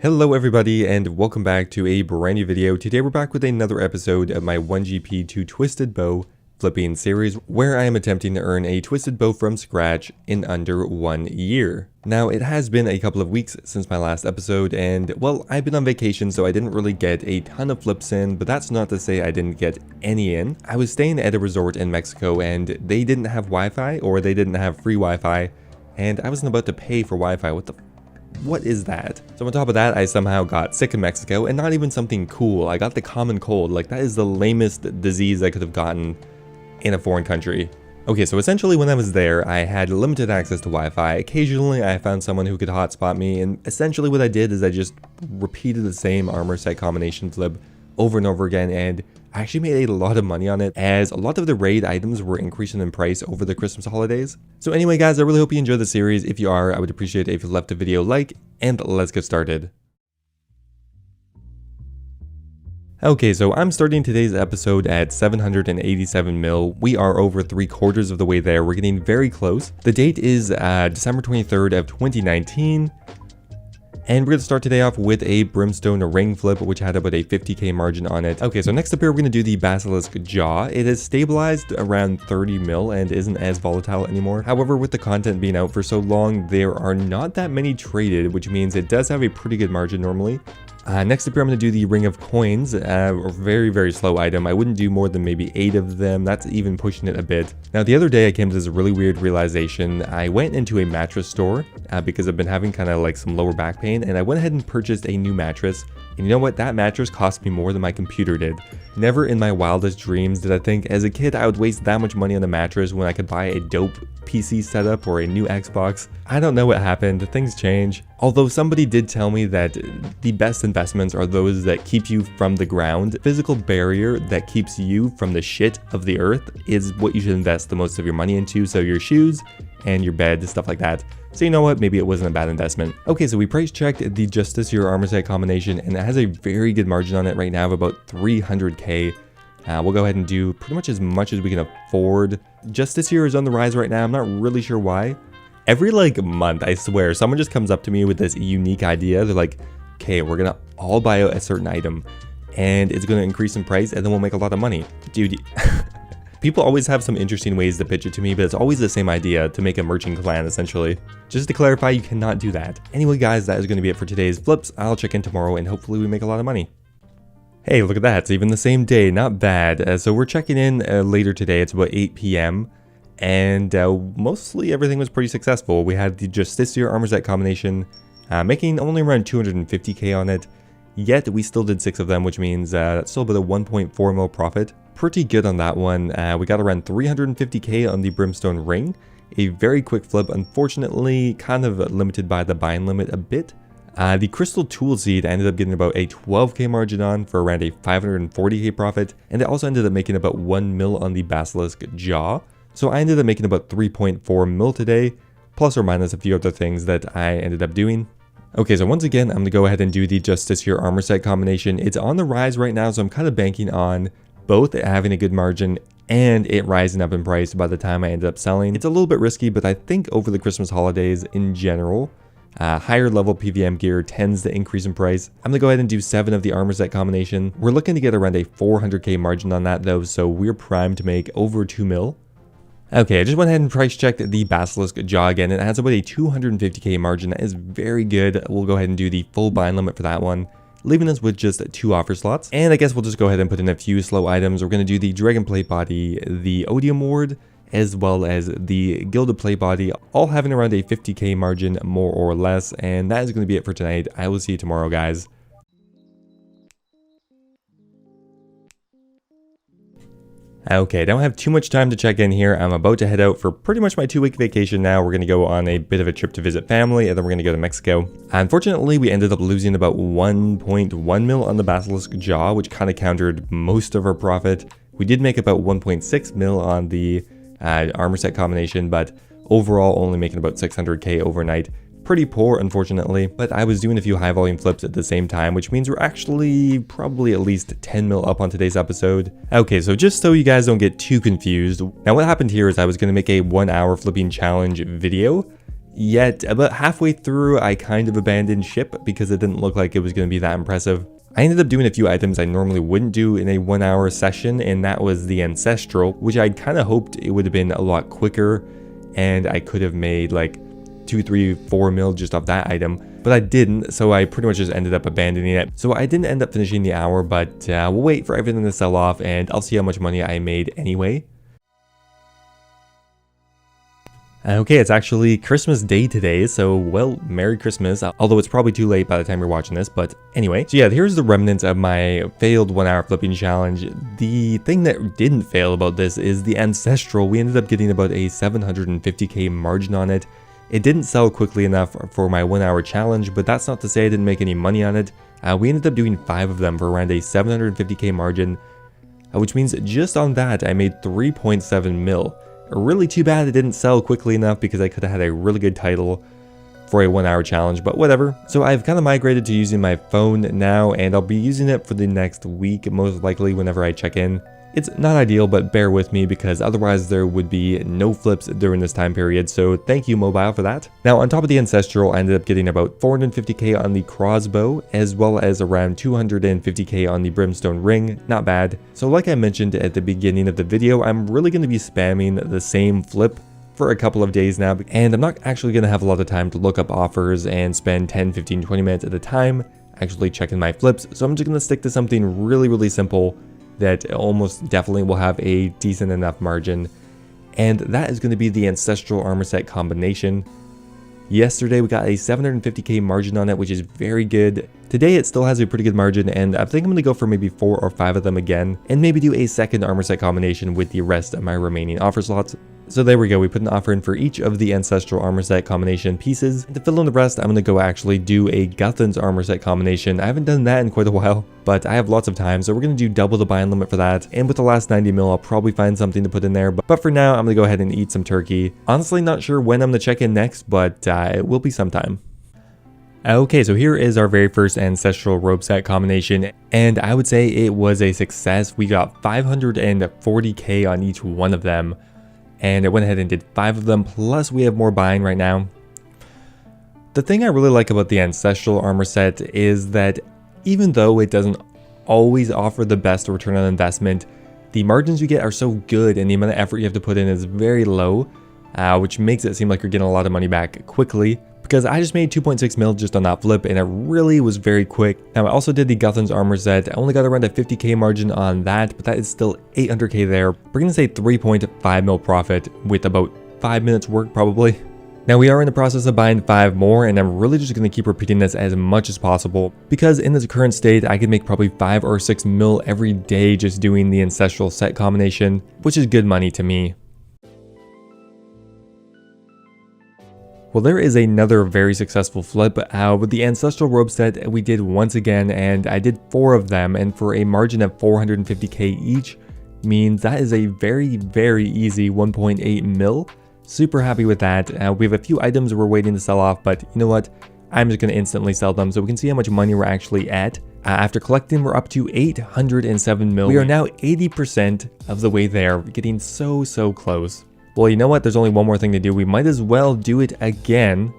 Hello everybody and welcome back to a brand new video. Today we're back with another episode of my 1GP to Twisted Bow flipping series where I am attempting to earn a twisted bow from scratch in under 1 year. Now it has been a couple of weeks since my last episode and well, I've been on vacation so I didn't really get a ton of flips in, but that's not to say I didn't get any in. I was staying at a resort in Mexico and they didn't have Wi-Fi, or they didn't have free Wi-Fi, and I wasn't about to pay for Wi-Fi. What is that? So on top of that, I somehow got sick in Mexico, and not even something cool. I got the common cold. Like, that is the lamest disease I could have gotten in a foreign country. Okay, so essentially when I was there, I had limited access to Wi-Fi. Occasionally, I found someone who could hotspot me, and essentially what I did is I just repeated the same armor set combination flip over and over again, and I actually made a lot of money on it, as a lot of the raid items were increasing in price over the Christmas holidays. So anyway guys, I really hope you enjoyed the series. If you are, I would appreciate it if you left the video a like, and let's get started. Okay, so I'm starting today's episode at 787 mil. We are over 3/4 of the way there. We're getting very close. The date is December 23rd of 2019. And we're going to start today off with a brimstone ring flip, which had about a 50k margin on it. Okay, so next up here, we're going to do the basilisk jaw. It is stabilized around 30 mil and isn't as volatile anymore. However, with the content being out for so long, there are not that many traded, which means it does have a pretty good margin normally. Next up here, I'm going to do the ring of coins, a very slow item. I wouldn't do more than maybe 8 of them. That's even pushing it a bit. Now, the other day I came to this really weird realization. I went into a mattress store because I've been having kind of like some lower back pain, and I went ahead and purchased a new mattress. And you know what? That mattress cost me more than my computer did. Never in my wildest dreams did I think as a kid I would waste that much money on a mattress when I could buy a dope PC setup or a new Xbox. I don't know what happened, things change. Although somebody did tell me that the best investments are those that keep you from the ground. Physical barrier that keeps you from the shit of the earth is what you should invest the most of your money into. So your shoes and your bed, stuff like that. So you know what, maybe it wasn't a bad investment. Okay, so we price checked the Justiciar armor set combination, and it has a very good margin on it right now of about 300k. We'll go ahead and do pretty much as we can afford. Justiciar is on the rise right now. I'm not really sure why. Every like month, I swear, someone just comes up to me with this unique idea. They're like, okay, we're gonna all buy a certain item and it's gonna increase in price and then we'll make a lot of money. Dude, people always have some interesting ways to pitch it to me, but it's always the same idea, to make a merchant clan essentially. Just to clarify, you cannot do that. Anyway guys, that is gonna be it for today's flips. I'll check in tomorrow and hopefully we make a lot of money. Hey, look at that, it's even the same day, not bad. So we're checking in later today, it's about 8 p.m. And mostly everything was pretty successful. We had the Justiciar armor set combination, making only around 250k on it, yet we still did 6 of them, which means that's still about a 1.4 mil profit. Pretty good on that one. We got around 350k on the brimstone ring, a very quick flip, unfortunately kind of limited by the bind limit a bit. The crystal tool seed I ended up getting about a 12k margin on for around a 540k profit, and it also ended up making about 1 mil on the basilisk jaw. So I ended up making about 3.4 mil today, plus or minus a few other things that I ended up doing. Okay, so once again, I'm going to go ahead and do the Justiciar armor set combination. It's on the rise right now, so I'm kind of banking on both it having a good margin and it rising up in price by the time I end up selling. It's a little bit risky, but I think over the Christmas holidays in general, higher level PVM gear tends to increase in price. I'm going to go ahead and do 7 of the armor set combination. We're looking to get around a 400k margin on that though, so we're primed to make over 2 mil. Okay, I just went ahead and price checked the basilisk jaw again. It has about a 250k margin. That is very good. We'll go ahead and do the full bind limit for that one, leaving us with just 2 offer slots. And I guess we'll just go ahead and put in a few slow items. We're going to do the dragon plate body, the odium ward, as well as the gilded plate body, all having around a 50k margin more or less. And that is going to be it for tonight. I will see you tomorrow, guys. Okay, I don't have too much time to check in here. I'm about to head out for pretty much my 2-week vacation now. We're going to go on a bit of a trip to visit family, and then we're going to go to Mexico. Unfortunately, we ended up losing about 1.1 mil on the basilisk jaw, which kind of countered most of our profit. We did make about 1.6 mil on the armor set combination, but overall only making about 600k overnight. Pretty poor, unfortunately, but I was doing a few high volume flips at the same time, which means we're actually probably at least 10 mil up on today's episode. Okay, so just so you guys don't get too confused, now what happened here is I was going to make a 1 hour flipping challenge video, yet about halfway through I kind of abandoned ship because it didn't look like it was going to be that impressive. I ended up doing a few items I normally wouldn't do in a 1 hour session, and that was the ancestral, which I kind of hoped it would have been a lot quicker and I could have made like 2, 3, 4 mil just off that item, but I didn't, so I pretty much just ended up abandoning it. So I didn't end up finishing the hour, but we'll wait for everything to sell off and I'll see how much money I made anyway. Okay, it's actually Christmas Day today, so well, Merry Christmas, although it's probably too late by the time you're watching this, but anyway. So yeah, here's the remnants of my failed 1 hour flipping challenge. The thing that didn't fail about this is the ancestral. We ended up getting about a 750k margin on it. It didn't sell quickly enough for my 1 hour challenge, but that's not to say I didn't make any money on it. We ended up doing 5 of them for around a 750k margin, which means just on that I made 3.7 mil. Really too bad it didn't sell quickly enough because I could have had a really good title for a 1 hour challenge, but whatever. So I've kind of migrated to using my phone now, and I'll be using it for the next week, most likely whenever I check in. It's not ideal, but bear with me because otherwise there would be no flips during this time period, so thank you mobile for that. Now on top of the ancestral, I ended up getting about 450k on the crossbow, as well as around 250k on the brimstone ring, not bad. So like I mentioned at the beginning of the video, I'm really going to be spamming the same flip for a couple of days now, and I'm not actually going to have a lot of time to look up offers and spend 10, 15, 20 minutes at a time actually checking my flips, so I'm just going to stick to something really simple that almost definitely will have a decent enough margin, and that is going to be the ancestral armor set combination. Yesterday we got a 750k margin on it, which is very good. Today it still has a pretty good margin, and I think I'm going to go for maybe 4 or 5 of them again, and maybe do a second armor set combination with the rest of my remaining offer slots. So there we go, we put an offer in for each of the ancestral armor set combination pieces. And to fill in the rest, I'm going to go actually do a Guthan's armor set combination. I haven't done that in quite a while, but I have lots of time, so we're going to do double the buy-in limit for that. And with the last 90 mil, I'll probably find something to put in there, but for now, I'm going to go ahead and eat some turkey. Honestly, not sure when I'm going to check in next, but it will be sometime. Okay, so here is our very first ancestral robe set combination, and I would say it was a success. We got 540k on each one of them, and I went ahead and did 5 of them, plus we have more buying right now. The thing I really like about the ancestral armor set is that even though it doesn't always offer the best return on investment, the margins you get are so good and the amount of effort you have to put in is very low, which makes it seem like you're getting a lot of money back quickly. Because I just made 2.6 mil just on that flip, and it really was very quick. Now I also did the Guthan's armor set. I only got around a 50k margin on that, but that is still 800k there. We're gonna say 3.5 mil profit with about 5 minutes work probably. Now we are in the process of buying 5 more, and I'm really just going to keep repeating this as much as possible, because in this current state I could make probably 5 or 6 mil every day just doing the ancestral set combination, which is good money to me. Well, there is another very successful flip with the ancestral robe set we did once again, and I did 4 of them, and for a margin of 450k each means that is a very easy 1.8 mil. Super happy with that. We have a few items we're waiting to sell off, but you know what? I'm just going to instantly sell them so we can see how much money we're actually at. After collecting, we're up to 807 mil. We are now 80% of the way there, getting so close. Well, you know what? There's only one more thing to do. We might as well do it again.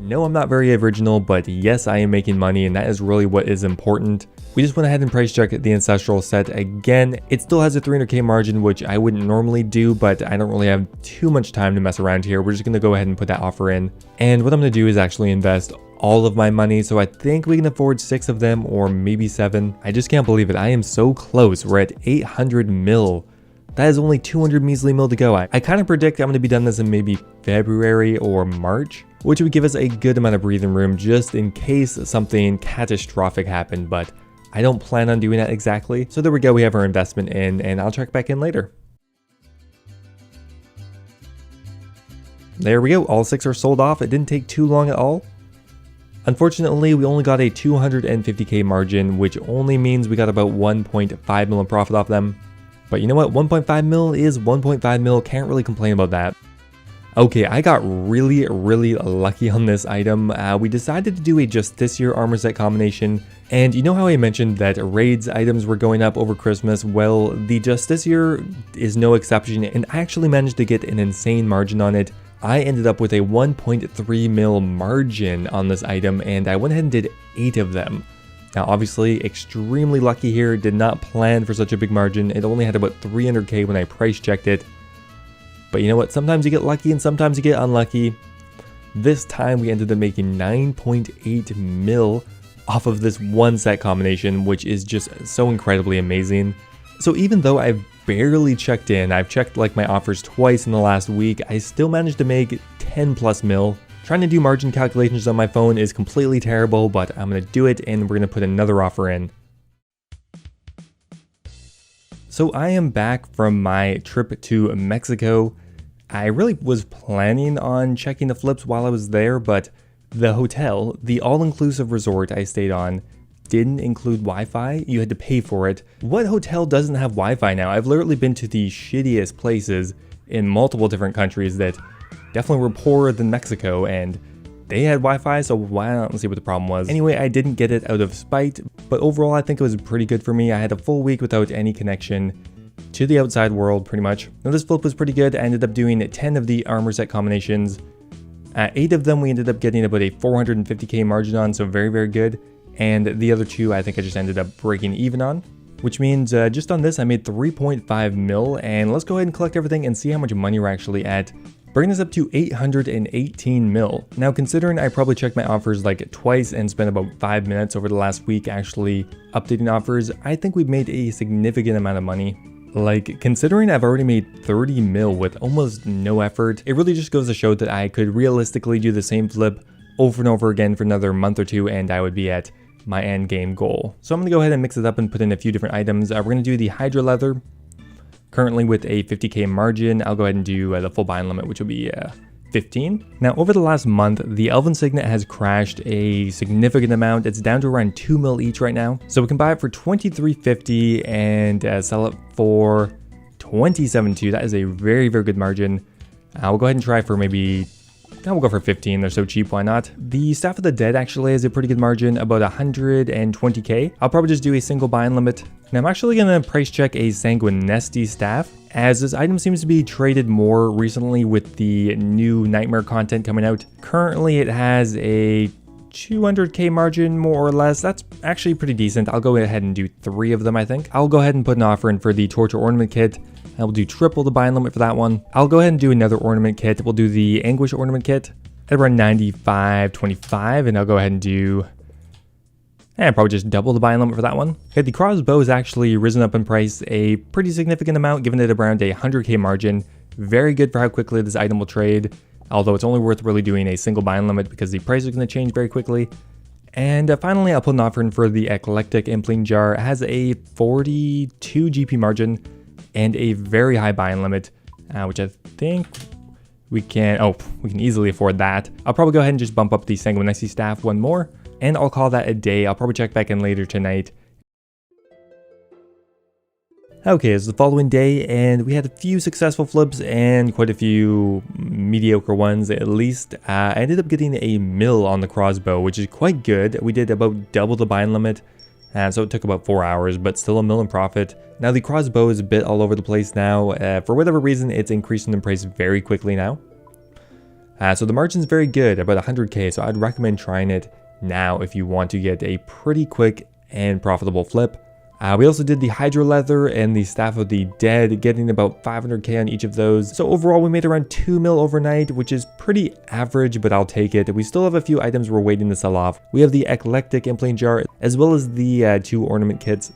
No, I'm not very original, but yes, I am making money, and that is really what is important. We just went ahead and price checked the ancestral set again. It still has a 300k margin, which I wouldn't normally do, but I don't really have too much time to mess around here. We're just going to go ahead and put that offer in. And what I'm going to do is actually invest all of my money, so I think we can afford 6 of them, or maybe 7. I just can't believe it. I am so close. We're at 800 mil. That is only 200 measly mil to go. I kind of predict I'm going to be done this in maybe February or March, which would give us a good amount of breathing room just in case something catastrophic happened, but I don't plan on doing that exactly. So there we go, we have our investment in, and I'll check back in later. There we go, all 6 are sold off. It didn't take too long at all. Unfortunately, we only got a 250k margin, which only means we got about 1.5 mil in profit off them. But you know what, 1.5 mil is 1.5 mil, can't really complain about that. Okay, I got really lucky on this item. We decided to do a Justiciar armor set combination, and you know how I mentioned that raids items were going up over Christmas? Well, the Justiciar is no exception, and I actually managed to get an insane margin on it. I ended up with a 1.3 mil margin on this item, and I went ahead and did 8 of them. Now obviously extremely lucky here, did not plan for such a big margin. It only had about 300k when I price checked it. But you know what, sometimes you get lucky and sometimes you get unlucky. This time we ended up making 9.8 mil off of this one set combination, which is just so incredibly amazing. So even though I've barely checked in, I've checked like my offers twice in the last week, I still managed to make 10 plus mil. Trying to do margin calculations on my phone is completely terrible, but I'm going to do it and we're going to put another offer in. So I am back from my trip to Mexico. I really was planning on checking the flips while I was there, but the hotel, the all-inclusive resort I stayed on, didn't include Wi-Fi. You had to pay for it. What hotel doesn't have Wi-Fi now? I've literally been to the shittiest places in multiple different countries that definitely were poorer than Mexico, and they had Wi-Fi, so why not see what the problem was. Anyway, I didn't get it out of spite, but overall I think it was pretty good for me. I had a full week without any connection to the outside world, pretty much. Now this flip was pretty good. I ended up doing 10 of the armor set combinations. 8 of them we ended up getting about a 450k margin on, so very, very good. And the other 2 I think I just ended up breaking even on, which means just on this I made 3.5 mil, and let's go ahead and collect everything and see how much money we're actually at. Bringing this up to 818 mil. Now considering I probably checked my offers like twice and spent about 5 minutes over the last week actually updating offers, I think we've made a significant amount of money. Like, considering I've already made 30 mil with almost no effort, it really just goes to show that I could realistically do the same flip over and over again for another month or 2 and I would be at my end game goal. So I'm going to go ahead and mix it up and put in a few different items. We're going to do the Hydra Leather, currently with a 50k margin. I'll go ahead and do the full buying limit, which will be 15. Now over the last month, the Elven Signet has crashed a significant amount. It's down to around 2 mil each right now. So we can buy it for 23.50 and sell it for 27.2. That is a very, very good margin. We'll go ahead and try for maybe, we'll go for 15. They're so cheap, why not? The Staff of the Dead actually has a pretty good margin, about 120k. I'll probably just do a single buying limit. Now I'm actually going to price check a Sanguinesti staff, as this item seems to be traded more recently with the new Nightmare content coming out. Currently it has a 200k margin, more or less. That's actually pretty decent. I'll go ahead and do 3 of them, I think. I'll go ahead and put an offer in for the Torture Ornament Kit. I will do triple the buying limit for that one. I'll go ahead and do another ornament kit. We'll do the Anguish Ornament Kit at around 95.25, and I'll go ahead and do probably just double the buying limit for that one. Okay, the crossbow has actually risen up in price a pretty significant amount, giving it around a 100k margin. Very good for how quickly this item will trade, although it's only worth really doing a single buying limit because the price is going to change very quickly. And finally, I'll put an offer in for the Eclectic Impling Jar. It has a 42 GP margin and a very high buying limit, which I think we can easily afford that. I'll probably go ahead and just bump up the Sanguinesti staff one more, and I'll call that a day. I'll probably check back in later tonight. Okay, it's the following day, and we had a few successful flips and quite a few mediocre ones at least. I ended up getting a mil on the crossbow, which is quite good. We did about double the buying limit, so it took about 4 hours, but still a mil in profit. Now the crossbow is a bit all over the place now. For whatever reason, it's increasing in price very quickly now. So the margin's very good, about 100k, so I'd recommend trying it now if you want to get a pretty quick and profitable flip. We also did the Hydra Leather and the Staff of the Dead, getting about 500k on each of those. So overall we made around 2 mil overnight, which is pretty average, but I'll take it. We still have a few items we're waiting to sell off. We have the Eclectic Impling Jar, as well as the 2 ornament kits.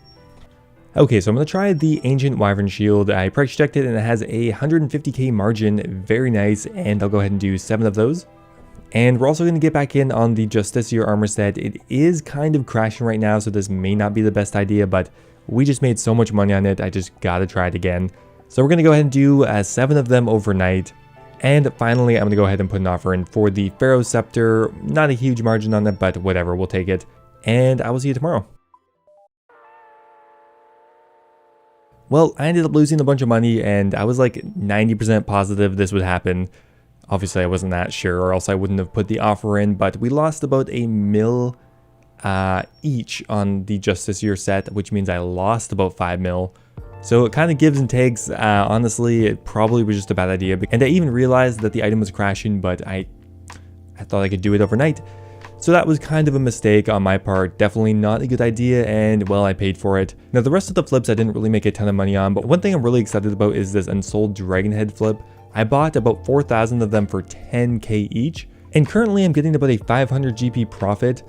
Okay, so I'm going to try the Ancient Wyvern Shield. I price checked it and it has a 150k margin, very nice, and I'll go ahead and do 7 of those. And we're also going to get back in on the Justiciar armor set. It is kind of crashing right now, so this may not be the best idea, but we just made so much money on it, I just gotta try it again. So we're going to go ahead and do 7 of them overnight. And finally, I'm going to go ahead and put an offer in for the Pharaoh Scepter. Not a huge margin on it, but whatever, we'll take it. And I will see you tomorrow. Well, I ended up losing a bunch of money, and I was like 90% positive this would happen. Obviously, I wasn't that sure, or else I wouldn't have put the offer in, but we lost about a mil each on the Justiciar set, which means I lost about 5 mil. So it kind of gives and takes. Honestly, it probably was just a bad idea. And I even realized that the item was crashing, but I thought I could do it overnight. So that was kind of a mistake on my part. Definitely not a good idea, and well, I paid for it. Now the rest of the flips I didn't really make a ton of money on, but one thing I'm really excited about is this unsold dragon head flip. I bought about 4,000 of them for 10k each, and currently I'm getting about a 500 GP profit,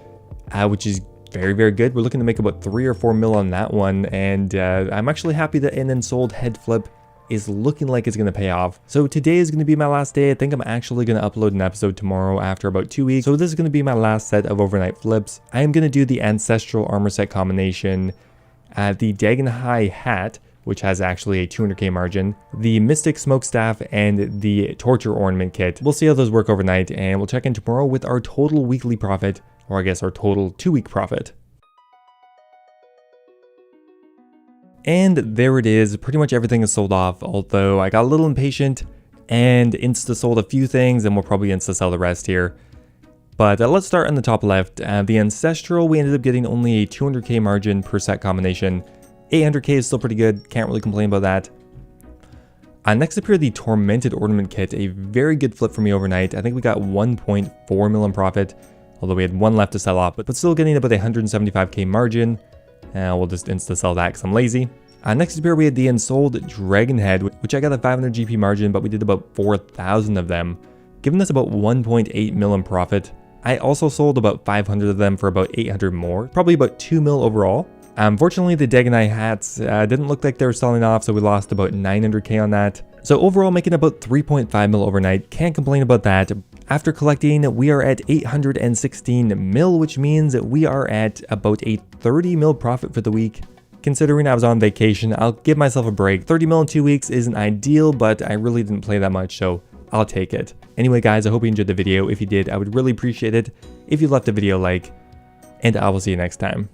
which is very, very good. We're looking to make about 3 or 4 mil on that one, and I'm actually happy that an unsold head flip is looking like it's going to pay off. So today is going to be my last day. I think I'm actually going to upload an episode tomorrow after about 2 weeks. So this is going to be my last set of overnight flips. I am going to do the ancestral armor set combination, the Dagon High hat, which has actually a 200k margin, the Mystic Smokestaff, and the Torture Ornament kit. We'll see how those work overnight, and we'll check in tomorrow with our total weekly profit, or I guess our total 2-week profit. And there it is, pretty much everything is sold off, although I got a little impatient and insta-sold a few things, and we'll probably insta-sell the rest here. But let's start on the top left. The Ancestral, we ended up getting only a 200k margin per set combination. 800k is still pretty good, can't really complain about that. Next up here, the Tormented Ornament Kit, a very good flip for me overnight. I think we got 1.4 mil in profit, although we had one left to sell off, but still getting about a 175k margin. We'll just insta-sell that because I'm lazy. Next up here, we had the Unsold Dragon Head, which I got a 500 GP margin, but we did about 4,000 of them, giving us about 1.8 mil in profit. I also sold about 500 of them for about 800 more, probably about 2 mil overall. Unfortunately, the Dagon Eye hats didn't look like they were selling off, so we lost about 900k on that. So overall, making about 3.5 mil overnight, can't complain about that. After collecting, we are at 816 mil, which means that we are at about a 30 mil profit for the week. Considering I was on vacation, I'll give myself a break. 30 mil in 2 weeks isn't ideal, but I really didn't play that much, so I'll take it. Anyway guys, I hope you enjoyed the video. If you did, I would really appreciate it if you left the video a like, and I will see you next time.